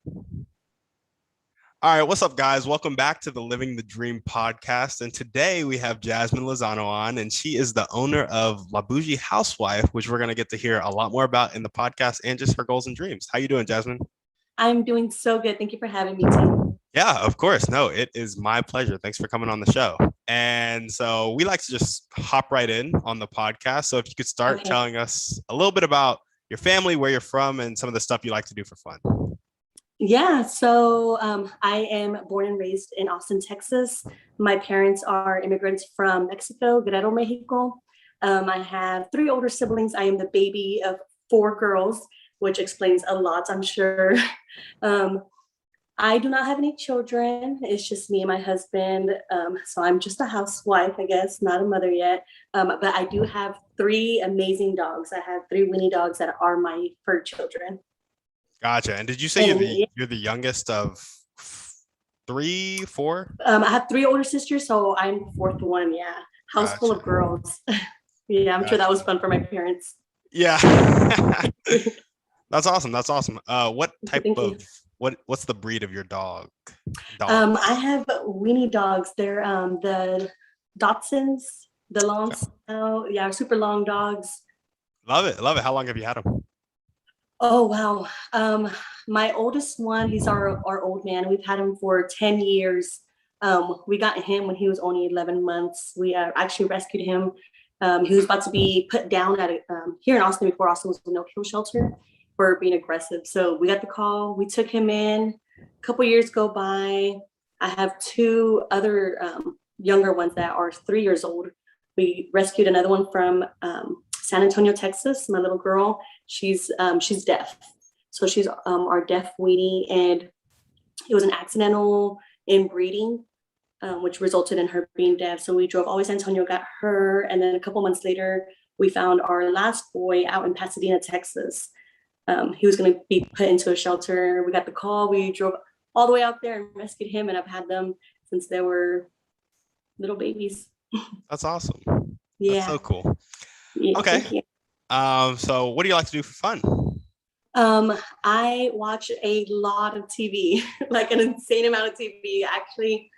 All right, what's up, guys? Welcome back to the Living the Dream podcast. And today we have Jazmin Lozano on, and she is the owner of Laboujeehousewife, which we're going to get to hear a lot more about in the podcast and just her goals and dreams. How you doing, Jazmin? I'm doing so good. Thank you for having me, Tim. Yeah, of course. No, it is my pleasure. Thanks for coming on the show. And so we like to just hop right in on the podcast. So if you could start Okay. telling us a little bit about your family, where you're from, and some of the stuff you like to do for fun. I am born and raised in Austin, Texas. My parents are immigrants from Mexico, Guerrero, Mexico. I have three older siblings. I am the baby of four girls, which explains a lot, I'm sure. Um, I do not have any children. It's just me and my husband. So I'm just a housewife, I guess, not a mother yet. But I do have three amazing dogs. I have three Winnie dogs that are my fur children. Gotcha. And did you say you're And the yeah, you're the youngest of three, four? I have three older sisters, so I'm the fourth one. Yeah, house full Gotcha. of girls. Yeah, I'm sure that was Gotcha. fun for my parents. Yeah. That's awesome. That's awesome. What type Thank of you. what's the breed of your dog? I have weenie dogs. They're the Dachshunds, the long, Okay. yeah, super long dogs. Love it. Love it. How long have you had them? Oh wow. My oldest one, he's our old man. We've had him for 10 years. We got him when he was only 11 months. We actually rescued him. He was about to be put down at here in Austin before Austin was a no-kill shelter for being aggressive. So we got the call. We took him in. A couple years go by. I have two other younger ones that are 3 years old. We rescued another one from San Antonio, Texas. My little girl, she's deaf, so she's our deaf weenie, and it was an accidental inbreeding, which resulted in her being deaf. So we drove all the way to San Antonio, got her, and then a couple months later, we found our last boy out in Pasadena, Texas. He was going to be put into a shelter. We got the call. We drove all the way out there and rescued him, and I've had them since they were little babies. That's awesome. That's Yeah, so cool. yeah. Okay. Thank you. So what do you like to do for fun? I watch a lot of TV, like an insane amount of TV. Actually,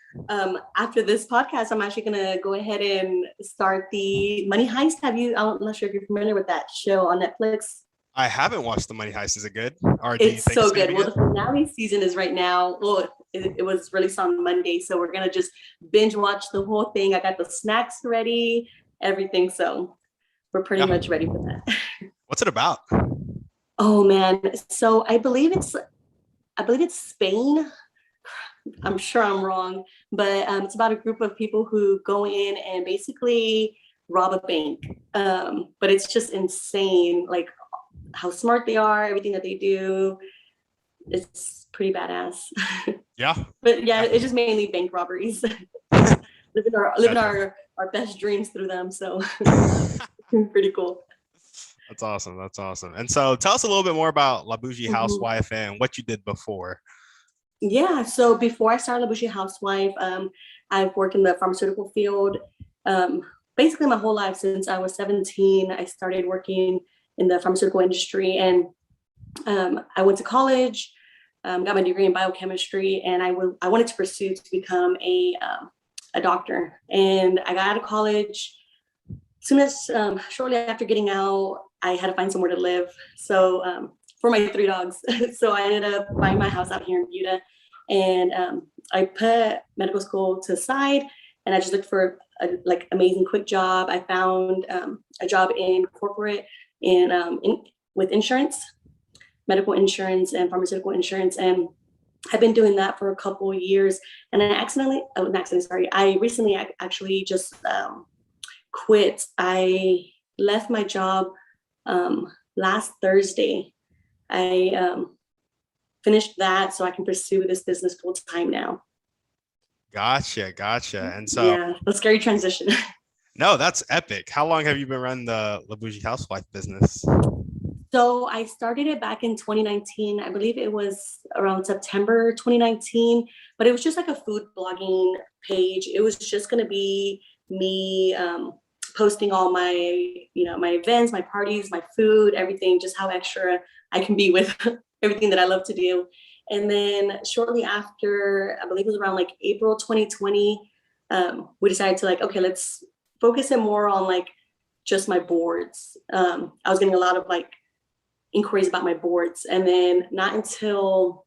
after this podcast, I'm actually gonna go ahead and start the Money Heist. I'm not sure if you're familiar with that show on Netflix. I haven't watched The Money Heist. Is it good? Or do you It's think it's so gonna good. be Well, good? the finale season is right now. Well, it was released on Monday, so we're gonna just binge watch the whole thing. I got the snacks ready, everything. So we're pretty Yeah. much ready for that. What's it about? Oh man. So I believe it's Spain. I'm sure I'm wrong, but it's about a group of people who go in and basically rob a bank. But it's just insane, like how smart they are, everything that they do. It's pretty badass. Yeah. But yeah, Yeah. it's just mainly bank robberies. Living Gotcha. our best dreams through them. So pretty cool. That's awesome. That's awesome. And so tell us a little bit more about La Bougie Mhm. Housewife and what you did before. Yeah, so before I started Labuji Housewife, I've worked in the pharmaceutical field. Um, Basically, my whole life since I was 17, I started working in the pharmaceutical industry, and I went to college, got my degree in biochemistry, and I wanted to pursue to become a doctor. And I got out of college. Soon as shortly after getting out, I had to find somewhere to live. So for my three dogs, so I ended up buying my house out here in Buda, and I put medical school to the side, and I just looked for a like amazing quick job. I found a job in corporate in with insurance, medical insurance, and pharmaceutical insurance, and I've been doing that for a couple of years. And I accidentally, oh, not accidentally, sorry, I recently actually just quit. I left my job last Thursday. I finished that so I can pursue this business full time now. Gotcha. Gotcha. And so, Yeah, a scary transition. no, that's epic. How long have you been running the La Bougie Housewife business? So I started it back in 2019. I believe it was around September 2019, but it was just like a food blogging page. It was just going to be me posting all my, my events, my parties, my food, everything, just how extra I can be with everything that I love to do. And then shortly after, I believe it was around like April 2020, we decided to like, okay, let's focus it more on like just my boards. I was getting a lot of like inquiries about my boards. And then not until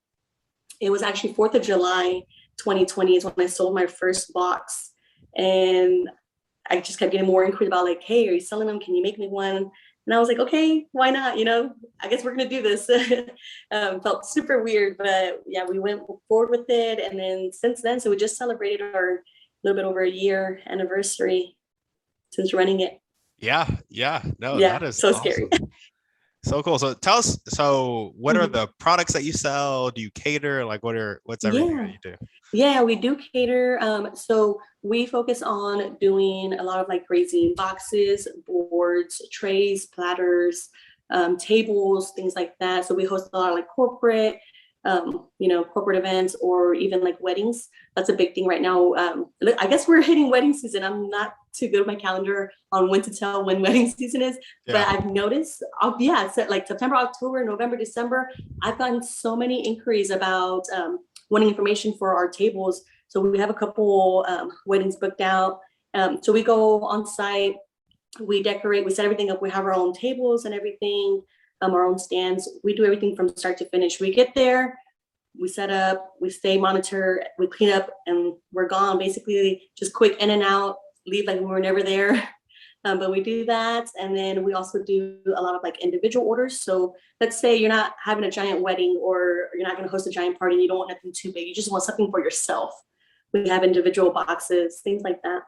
it was actually 4th of July 2020 is when I sold my first box. And I just kept getting more inquiries about like, hey, are you selling them? Can you make me one? And I was like, okay, why not? You know, I guess we're gonna do this. Felt super weird, but yeah, we went forward with it. And then since then, so we just celebrated our little bit over a year anniversary since running it. Yeah. No, Yeah, that is so awesome. scary. So cool. So tell us, so what are Mhm. the products that you sell? Do you cater? Like what's everything Yeah. that you do? Yeah, we do cater. So we focus on doing a lot of like raising boxes, boards, trays, platters, tables, things like that. So we host a lot of like corporate, corporate events or even like weddings. That's a big thing right now. I guess we're hitting wedding season. I'm not too good with my calendar on when to tell when wedding season is, but Yeah. I've noticed, so like September, October, November, December, I've gotten so many inquiries about wanting information for our tables. So we have a couple weddings booked out. So we go on site, we decorate, we set everything up. We have our own tables and everything, our own stands. We do everything from start to finish. We get there, we set up, we stay, monitor, we clean up, and we're gone. Basically, just quick in and out, leave like we were never there. But we do that. And then we also do a lot of like individual orders. So let's say you're not having a giant wedding or you're not going to host a giant party and you don't want nothing too big. You just want something for yourself. We have individual boxes, things like that.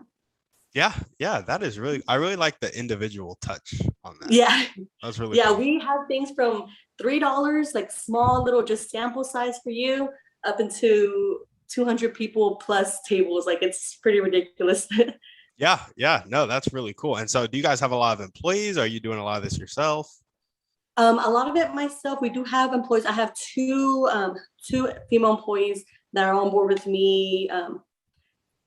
Yeah. That is really, I really like the individual touch on that. Yeah. That's really Yeah. cool. We have things from $3, like small little just sample size for you, up into 200 people plus tables. Like it's pretty ridiculous. Yeah. No, that's really cool. And so do you guys have a lot of employees? Are you doing a lot of this yourself? A lot of it myself. We do have employees. I have two female employees that are on board with me,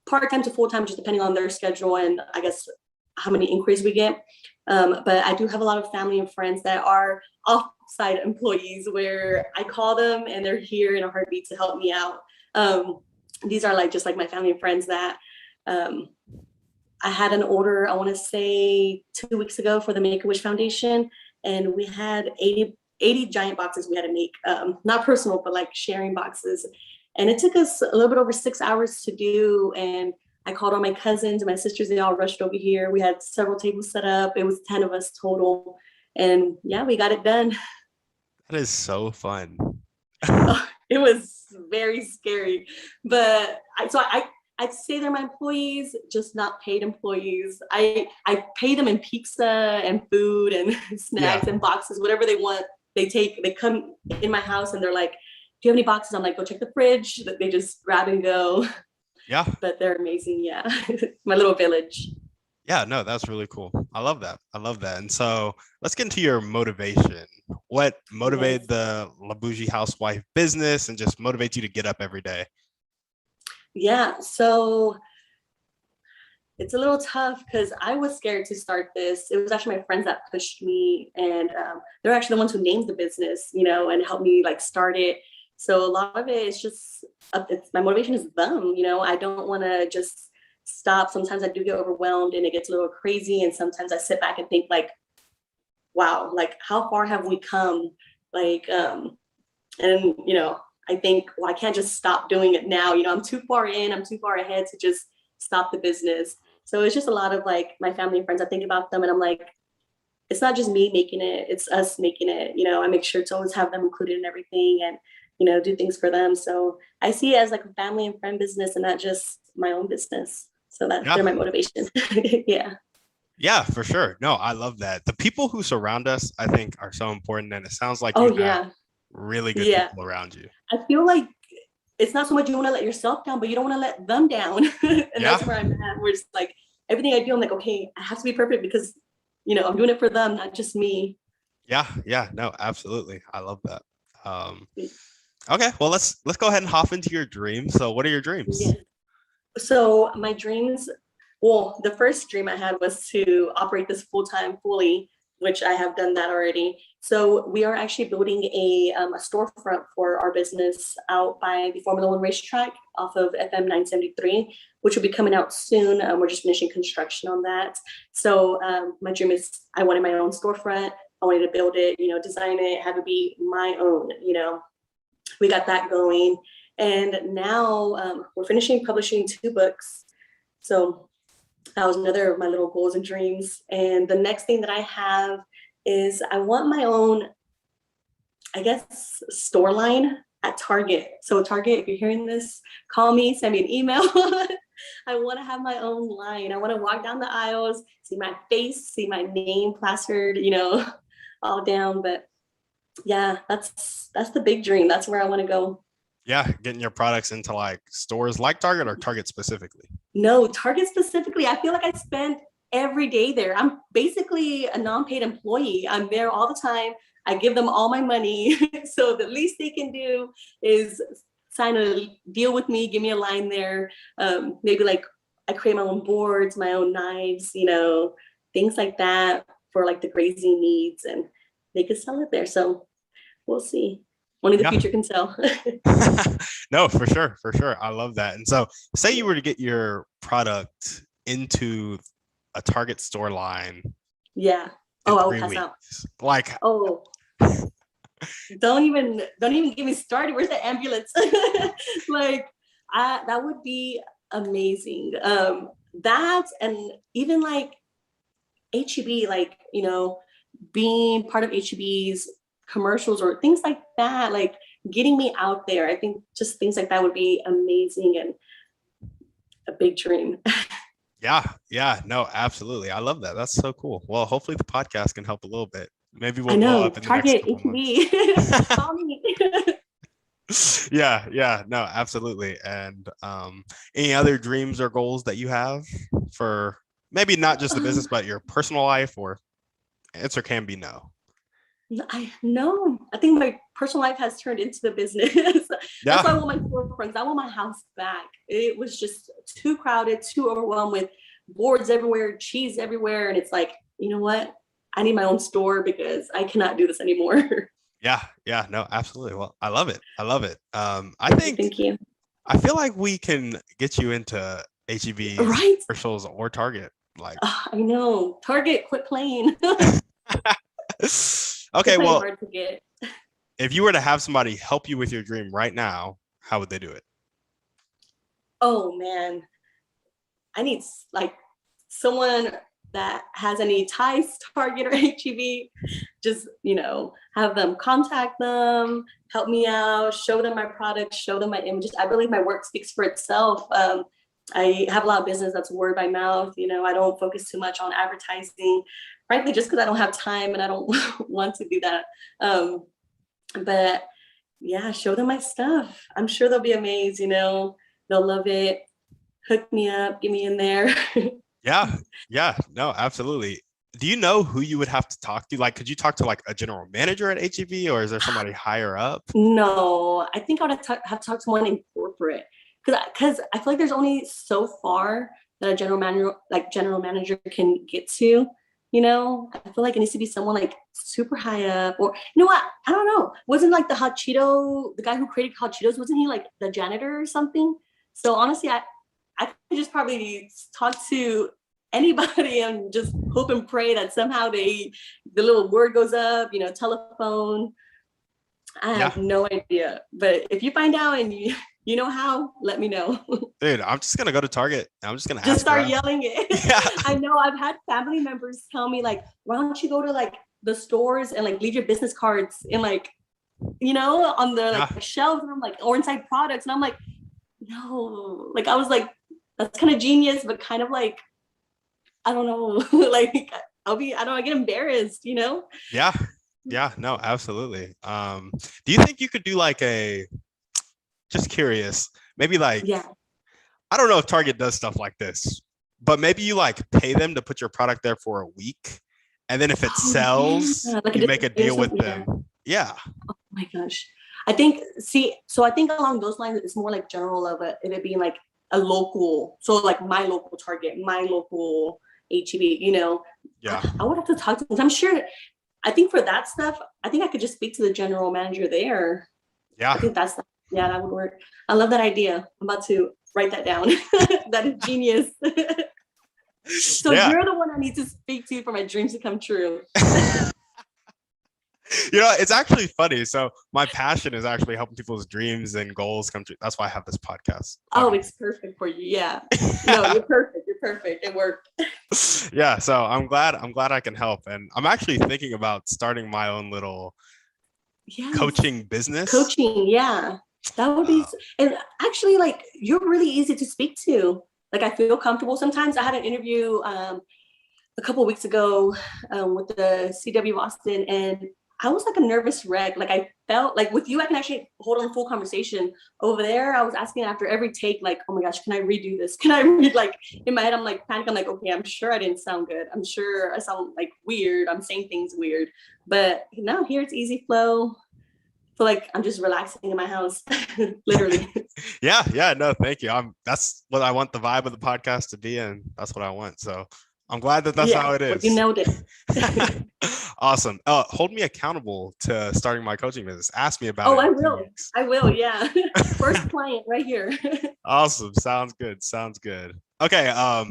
part-time to full-time, just depending on their schedule and I guess how many inquiries we get. But I do have a lot of family and friends that are off-site employees where I call them and they're here in a heartbeat to help me out. These are like just like my family and friends that I had an order, I want to say 2 weeks ago for the Make-A-Wish Foundation, and we had 80 giant boxes we had to make, not personal, but like sharing boxes. And it took us a little bit over 6 hours to do. And I called all my cousins and my sisters, they all rushed over here. We had several tables set up. It was 10 of us total. And yeah, we got it done. That is so fun. It was very scary. But I'd say they're my employees, just not paid employees. I pay them in pizza and food and snacks and boxes, whatever they want. They come in my house and they're like, do you have any boxes? I'm like, go check the fridge. They just grab and go. Yeah. But they're amazing. Yeah. My little village. Yeah, no, that's really cool. I love that. And so let's get into your motivation. What motivated the Labuji Housewife business and just motivates you to get up every day? Yeah, so it's a little tough because I was scared to start this. It was actually my friends that pushed me, and they're actually the ones who named the business, and helped me like start it. So a lot of it is just, my motivation is them. I don't want to just stop. Sometimes I do get overwhelmed and it gets a little crazy, and sometimes I sit back and think like, wow, like how far have we come? Like, and I think, well, I can't just stop doing it now. I'm too far in, I'm too far ahead to just stop the business. So it's just a lot of like my family and friends. I think about them and I'm like, it's not just me making it, it's us making it. I make sure to always have them included in everything and, do things for them. So I see it as like a family and friend business and not just my own business. So they're my motivation. Yeah. Yeah, for sure. No, I love that. The people who surround us, I think, are so important. And it sounds like you have really good people around you. I feel like it's not so much you want to let yourself down, but you don't want to let them down. And that's where I'm at, where it's like everything I do, I'm like, okay, I have to be perfect because, I'm doing it for them, not just me. Yeah. No, absolutely. I love that. Okay, well, let's go ahead and hop into your dreams. So what are your dreams? Yeah. So my dreams, well, the first dream I had was to operate this full-time, fully which I have done that already. So we are actually building a storefront for our business out by the Formula One racetrack off of FM 973, which will be coming out soon. We're just finishing construction on that. So my dream is I wanted my own storefront. I wanted to build it, design it, have it be my own, we got that going. And now we're finishing publishing 2 books. So that was another of my little goals and dreams. And the next thing that I have is I want my own, I guess, store line at Target. So Target, if you're hearing this, call me, send me an email. I want to have my own line. I want to walk down the aisles, see my face, see my name plastered, all down. But yeah, that's the big dream. That's where I want to go. Yeah, getting your products into like stores like Target or Target specifically? No, Target specifically. I feel like I spend every day there. I'm basically a non-paid employee. I'm there all the time. I give them all my money. So the least they can do is sign a deal with me, give me a line there. Maybe like I create my own boards, my own knives, things like that for like the grazing needs, and they could sell it there. So we'll see. Only the future can tell. No, for sure. I love that. And so say you were to get your product into a Target store line. Yeah. Oh, I would pass out. Like, oh, don't even get me started. Where's the ambulance? Like, that would be amazing. That, and even like HEB, like, being part of HEB's commercials or things like that, like getting me out there. I think just things like that would be amazing and a big dream. Yeah, no, absolutely. I love that. That's so cool. Well, hopefully the podcast can help a little bit. Maybe we'll blow up in Target, the next couple months. Call me. Yeah, no, absolutely. And any other dreams or goals that you have for maybe not just the business, but your personal life? Or answer can be no. I think my personal life has turned into the business. That's why I want my storefronts. I want my house back. It was just too crowded, too overwhelmed with boards everywhere, cheese everywhere. And it's like, you know what? I need my own store because I cannot do this anymore. Yeah, no, absolutely. Well, I love it. I think, thank you. I feel like we can get you into HEB commercials or Target. Like, I know. Target, quit playing. Okay, well, hard to get. If you were to have somebody help you with your dream right now, how would they do it? Oh man, I need like someone that has any ties to Target or HEB. Just have them contact them, help me out, show them my products, show them my images. I believe my work speaks for itself. I have a lot of business that's word by mouth. I don't focus too much on advertising, frankly, just because I don't have time and I don't want to do that. But yeah, show them my stuff. I'm sure they'll be amazed. They'll love it. Hook me up, get me in there. Yeah, no, absolutely. Do you know who you would have to talk to? Like, could you talk to like a general manager at HEB, or is there somebody higher up? No, I think I would have to talk to someone in corporate. Because I feel like there's only so far that a general manager can get to. I feel like it needs to be someone like super high up, or what? I don't know. Wasn't like the guy who created Hot Cheetos, wasn't he like the janitor or something? So honestly, I could just probably talk to anybody and just hope and pray that somehow the little word goes up, telephone. I have no idea. But if you find out and you know how, let me know. Dude, I'm just going to go to Target. I'm just going to start yelling it. Yeah. I know I've had family members tell me like, why don't you go to like the stores and like leave your business cards in like, on the like shelves, and I'm like, or inside products. And I'm like, no, like, I was like, that's kind of genius, but kind of like, I don't know, like I get embarrassed, Yeah, no, absolutely. Do you think you could do like just curious, maybe like, I don't know if Target does stuff like this, but maybe you like pay them to put your product there for a week, and then if it sells, like you make a deal with them. Yeah. Oh my gosh. I think along those lines, it's more like general of it being like a local, so like my local Target, my local HEB, Yeah. I would have to talk to them. I'm sure, I think for that stuff, I think I could just speak to the general manager there. I Yeah. think that would work. I love that idea. I'm about to write that down. That is genius. So Yeah. you're the one I need to speak to for my dreams to come true. It's actually funny. So my passion is actually helping people's dreams and goals come true. That's why I have this podcast. Oh, it's perfect for you. Yeah. No, you're perfect. You're perfect. It worked. Yeah. So I'm glad I can help. And I'm actually thinking about starting my own little coaching business. Coaching, yeah. That would be, and actually, like, you're really easy to speak to. Like, I feel comfortable. Sometimes I had an interview a couple of weeks ago with the CW Boston, and I was like a nervous wreck. Like, I felt like with you, I can actually hold on a full conversation. Over there, I was asking after every take, like, oh my gosh, can I redo this? Can I read? Like, in my head, I'm like panic. I'm like, okay, I'm sure I didn't sound good. I'm sure I sound like weird. I'm saying things weird. But now here it's easy flow. I feel like I'm just relaxing in my house, literally. Yeah, no, thank you. That's what I want the vibe of the podcast to be, and that's what I want. So I'm glad that's how it is. Well, you nailed it. Awesome. Hold me accountable to starting my coaching business. Ask me about it. Oh, I will. Yeah. First client right here. Awesome. Sounds good. Okay.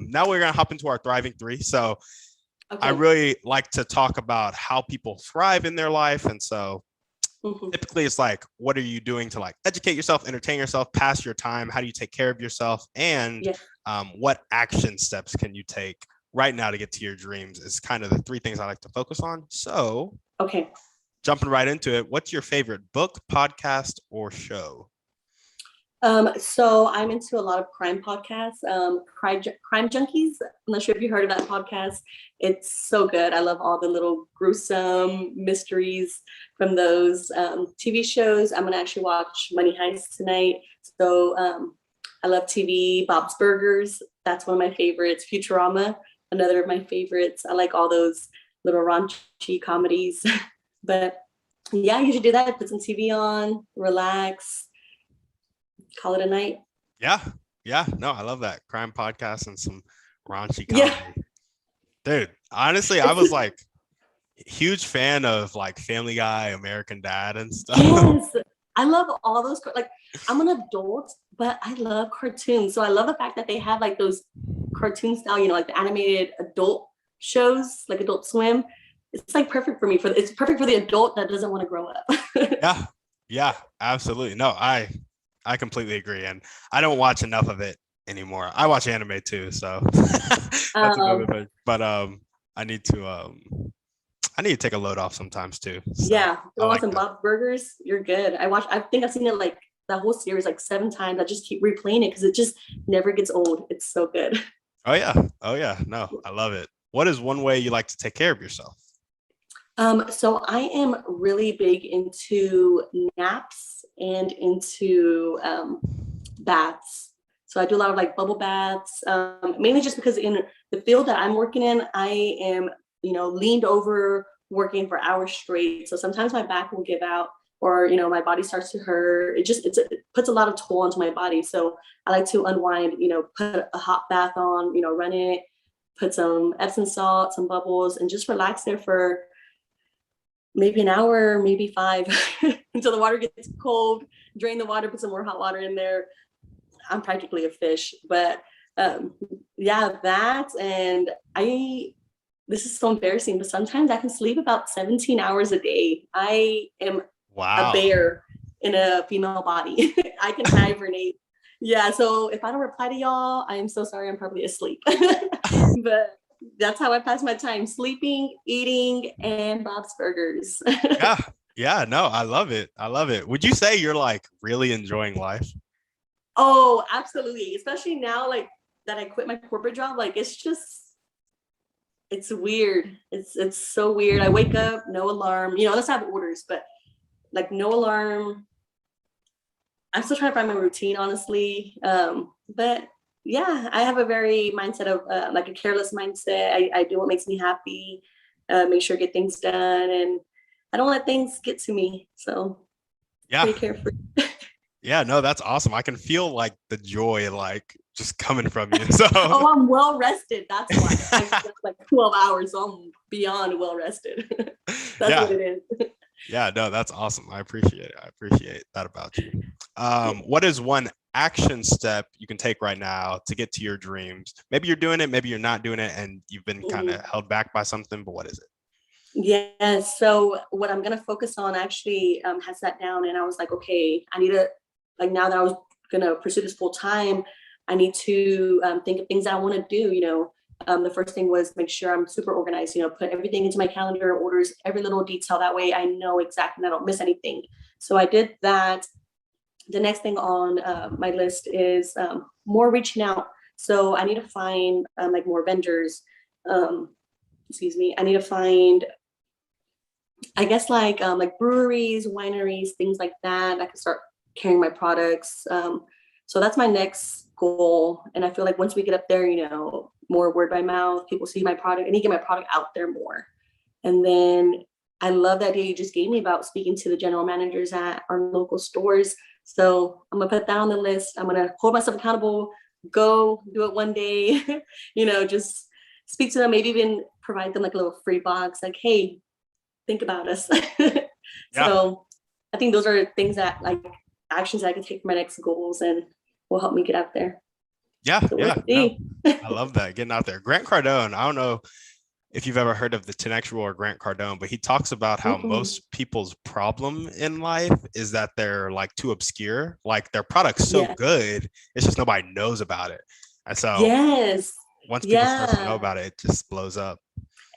Now we're gonna hop into our thriving three. So I really like to talk about how people thrive in their life, and so typically it's like, what are you doing to like educate yourself, entertain yourself, pass your time? How do you take care of yourself? And what action steps can you take right now to get to your dreams is kind of the three things I like to focus on. So jumping right into it, what's your favorite book, podcast, or show? So I'm into a lot of crime podcasts, Crime Junkies. I'm not sure if you heard of that podcast. It's so good. I love all the little gruesome mysteries from those TV shows. I'm going to actually watch Money Heist tonight. So I love TV, Bob's Burgers. That's one of my favorites. Futurama, another of my favorites. I like all those little raunchy comedies. But yeah, you should do that. Put some TV on, relax. Call it a night. Yeah. No, I love that. Crime podcast and some raunchy comedy. Dude, honestly, I was like huge fan of like Family Guy, American Dad and stuff. Yes. I love all those. Like, I'm an adult, but I love cartoons. So I love the fact that they have like those cartoon style, like the animated adult shows, like Adult Swim. It's like perfect for me. It's perfect for the adult that doesn't want to grow up. Yeah, absolutely. No, I completely agree. And I don't watch enough of it anymore. I watch anime too. So that's another thing. But I need to take a load off sometimes too. So yeah. Throw on some Bob's Burgers. You're good. I think I've seen it like the whole series like 7 times. I just keep replaying it because it just never gets old. It's so good. Oh yeah. No, I love it. What is one way you like to take care of yourself? So I am really big into naps and into baths. So I do a lot of like bubble baths, mainly just because in the field that I'm working in, I am, leaned over working for hours straight. So sometimes my back will give out or, my body starts to hurt. It puts a lot of toll onto my body. So I like to unwind, put a hot bath on, run it, put some Epsom salt, some bubbles, and just relax there for maybe an hour, maybe 5 until the water gets cold, drain the water, put some more hot water in there. I'm practically a fish, but that. And this is so embarrassing, but sometimes I can sleep about 17 hours a day. I am a bear in a female body. I can hibernate. Yeah. So if I don't reply to y'all, I am so sorry. I'm probably asleep, but that's how I pass my time: sleeping, eating, and Bob's Burgers. Yeah. No, I love it. Would you say you're like really enjoying life? Oh, absolutely. Especially now, like that I quit my corporate job. Like it's weird. It's so weird. I wake up, no alarm. Let's have orders, but like no alarm. I'm still trying to find my routine, honestly. But yeah, I have a very mindset of like a careless mindset. I do what makes me happy, make sure I get things done, and I don't let things get to me. So pretty carefree. Yeah, no, that's awesome. I can feel like the joy like just coming from you. So Oh, I'm well rested. That's why. I slept like 12 hours, so I'm beyond well rested. That's what yeah, it is. yeah, no, that's awesome. I appreciate it. I appreciate that about you. What is one action step you can take right now to get to your dreams? Maybe you're doing it, maybe you're not doing it, and you've been kind of Mhm. held back by something, but what is it? Yeah. So what I'm gonna focus on actually had sat down and I was like, okay, I need to like now that I was gonna pursue this full time, I need to think of things that I want to do. The first thing was make sure I'm super organized. Put everything into my calendar, orders, every little detail. That way, I know exactly and I don't miss anything. So I did that. The next thing on my list is more reaching out. So I need to find like more vendors. Um, excuse me. I need to find I guess like breweries, wineries, things like that. I can start carrying my products. So that's my next goal. And I feel like once we get up there, more word by mouth, people see my product, and you get my product out there more. And then I love that idea you just gave me about speaking to the general managers at our local stores. So I'm gonna put that on the list. I'm gonna hold myself accountable, go do it one day, just speak to them, maybe even provide them like a little free box, like, hey, think about us. Yeah, So I think those are things that like actions I can take for my next goals and will help me get out there. yeah, So we'll yeah. No, see. I love that getting out there. Grant Cardone, I don't know if you've ever heard of the 10X rule or Grant Cardone, but he talks about how Mm-mm. most people's problem in life is that they're like too obscure. Like their product's so Yeah. good, it's just nobody knows about it. And so Yes. once people start to know Yeah. about it, it just blows up.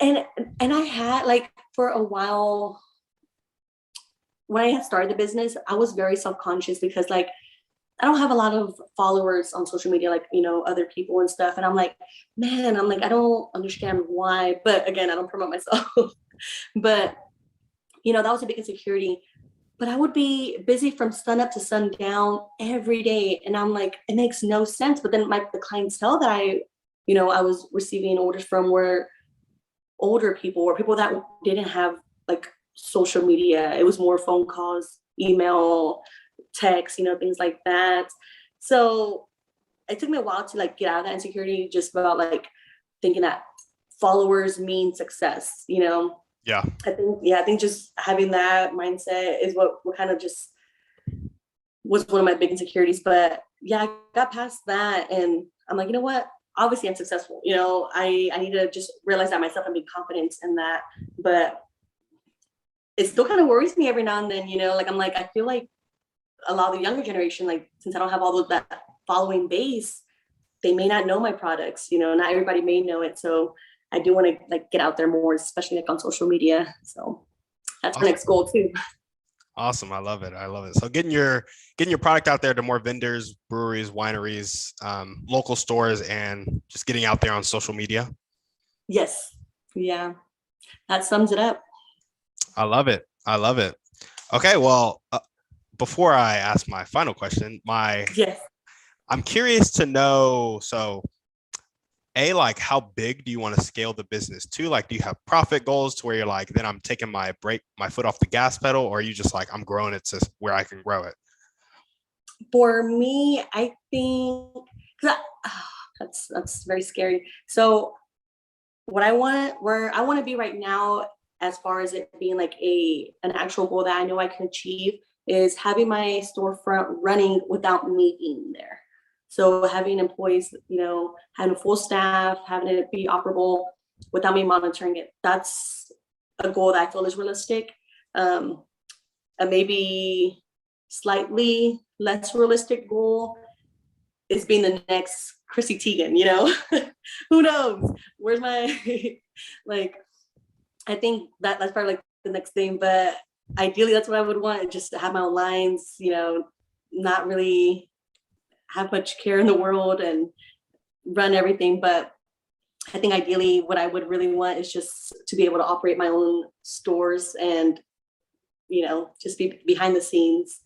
And and I had like for a while when I had started the business, I was very self-conscious because like I don't have a lot of followers on social media, like, other people and stuff. And I'm like, man, I'm like, I don't understand why. But again, I don't promote myself. But, that was a big insecurity. But I would be busy from sun up to sundown every day. And I'm like, it makes no sense. But then the clientele that I was receiving orders from were older people or people that didn't have like social media. It was more phone calls, email, text, things like that. So it took me a while to like get out of that insecurity just about like thinking that followers mean success. Yeah. I think just having that mindset is what kind of just was one of my big insecurities. But yeah, I got past that and I'm like, you know what? Obviously I'm successful. I need to just realize that myself and be confident in that. But it still kind of worries me every now and then, like I'm like, I feel like a lot of the younger generation, like since I don't have all of that following base, they may not know my products, not everybody may know it. So I do want to like get out there more, especially like on social media. So that's my Awesome. next goal too. Awesome. I love it. I love it. So getting your product out there to more vendors, breweries, wineries, local stores, and just getting out there on social media. Yes. Yeah. That sums it up. I love it. I love it. Okay. Well, before I ask my final question, Yes. I'm curious to know. So, like how big do you want to scale the business to? Like, do you have profit goals to where you're like, then I'm taking my foot off the gas pedal, or are you just like, I'm growing it to where I can grow it? For me, I think 'cause that's very scary. So where I want to be right now, as far as it being like an actual goal that I know I can achieve, is having my storefront running without me being there. So having employees, having a full staff, having it be operable without me monitoring it. That's a goal that I feel is realistic. Um, a maybe slightly less realistic goal is being the next Chrissy Teigen. Who knows? Where's my like I think that's probably like the next thing, but ideally that's what I would want, just to have my own lines, not really have much care in the world and run everything. But I think ideally what I would really want is just to be able to operate my own stores and, just be behind the scenes,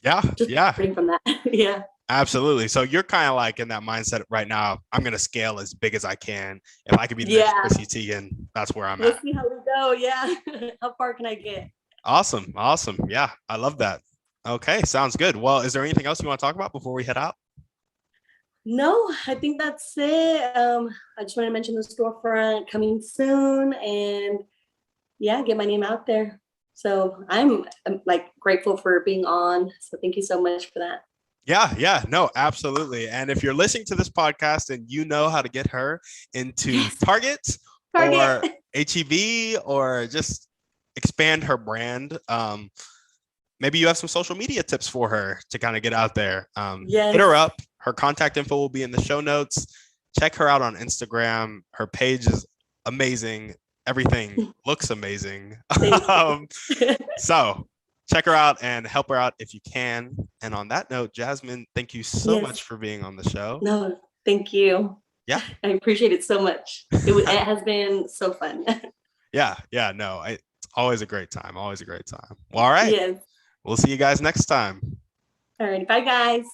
Yeah. just Yeah. from that. Yeah. Absolutely. So you're kind of like in that mindset right now. I'm going to scale as big as I can. If I could be the next Yeah. Chrissy Teigen, that's where I'm We'll at. see how we go. Yeah. How far can I get? Awesome. Awesome. Yeah. I love that. Okay, sounds good. Well, is there anything else you want to talk about before we head out? No, I think that's it. I just want to mention the storefront coming soon, and yeah, get my name out there. So I'm like grateful for being on. So thank you so much for that. Yeah, yeah, no, absolutely. And if you're listening to this podcast and you know how to get her into Yes, Target or Target. HEB or just expand her brand, maybe you have some social media tips for her to kind of get out there. Hit her Yes. up. Her contact info will be in the show notes. Check her out on Instagram. Her page is amazing. Everything looks amazing. Thank um, you. so check her out and help her out if you can. And on that note, Jazmin, thank you so Yes. much for being on the show. No, thank you. Yeah. I appreciate it so much. It has been so fun. Yeah. Yeah. No, it's always a great time. Always a great time. Well, all right. Yes. We'll see you guys next time. All right. Bye, guys.